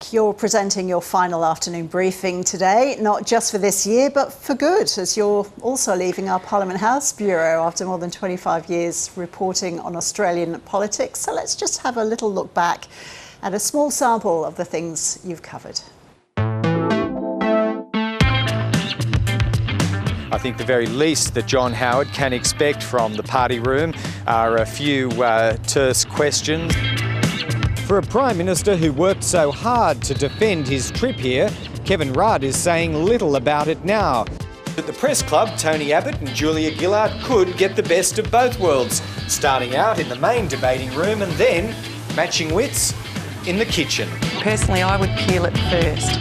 You're presenting your final afternoon briefing today, not just for this year, but for good, as you're also leaving our Parliament House Bureau after more than 25 years reporting on Australian politics. So let's just have a little look back at a small sample of the things you've covered. I think the very least that John Howard can expect from the party room are a few terse questions. For a Prime Minister who worked so hard to defend his trip here, Kevin Rudd is saying little about it now. At the press club, Tony Abbott and Julia Gillard could get the best of both worlds, starting out in the main debating room and then matching wits in the kitchen. Personally, I would peel it first.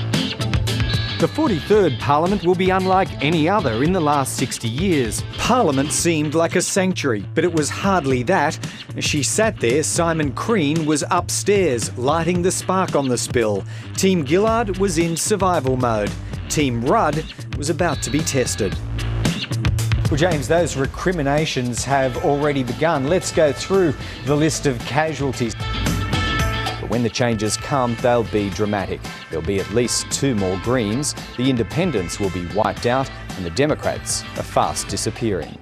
The 43rd Parliament will be unlike any other in the last 60 years. Parliament seemed like a sanctuary, but it was hardly that. As she sat there, Simon Crean was upstairs, lighting the spark on the spill. Team Gillard was in survival mode. Team Rudd was about to be tested. Well, James, those recriminations have already begun. Let's go through the list of casualties. But when the changes come, they'll be dramatic. There'll be at least 2 more Greens, the Independents will be wiped out, and the Democrats are fast disappearing.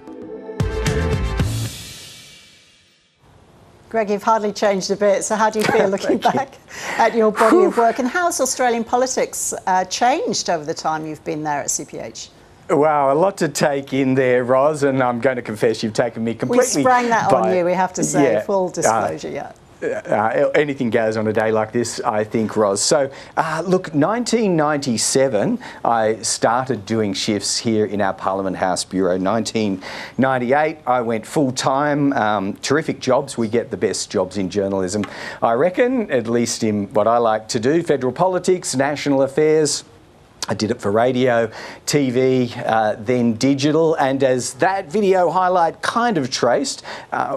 Greg, you've hardly changed a bit, so how do you feel looking back at your body of work, and how's Australian politics changed over the time you've been there at CPH? Wow, a lot to take in there, Ros, and I'm going to confess you've taken me completely... We sprang that on you, we have to say, full disclosure, anything goes on a day like this, I think, Ros. So, look, 1997, I started doing shifts here in our Parliament House Bureau. 1998, I went full-time. Terrific jobs. We get the best jobs in journalism, I reckon, at least in what I like to do, federal politics, national affairs. I did it for radio, TV, then digital, and as that video highlight kind of traced,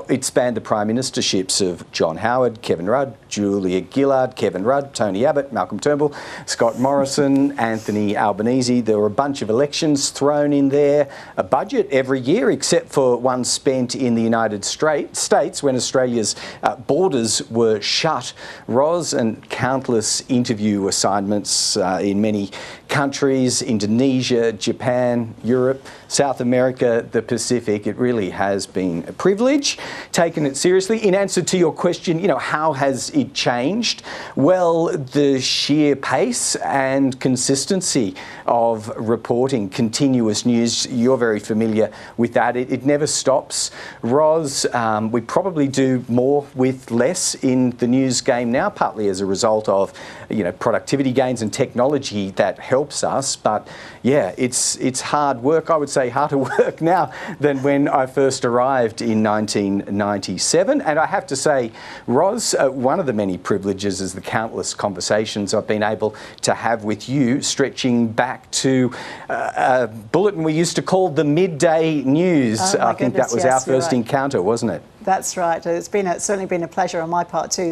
it spanned the prime ministerships of John Howard, Kevin Rudd, Julia Gillard, Kevin Rudd, Tony Abbott, Malcolm Turnbull, Scott Morrison, Anthony Albanese. There were a bunch of elections thrown in there, a budget every year except for one spent in the United States when Australia's borders were shut, Ros, and countless interview assignments in many countries, Indonesia, Japan, Europe, South America, the Pacific. It really has been a privilege, taken it seriously. In answer to your question, how has it changed? Well, the sheer pace and consistency of reporting, continuous news, you're very familiar with that. It never stops. Ros, we probably do more with less in the news game now, partly as a result of, productivity gains and technology that helps us. But yeah, it's hard work. I would say harder work now than when I first arrived in 1997. And I have to say, Ros, one of the many privileges is the countless conversations I've been able to have with you, stretching back to a bulletin we used to call the midday news. Oh, I think that was our first encounter, wasn't it? That's right. It's certainly been a pleasure on my part too.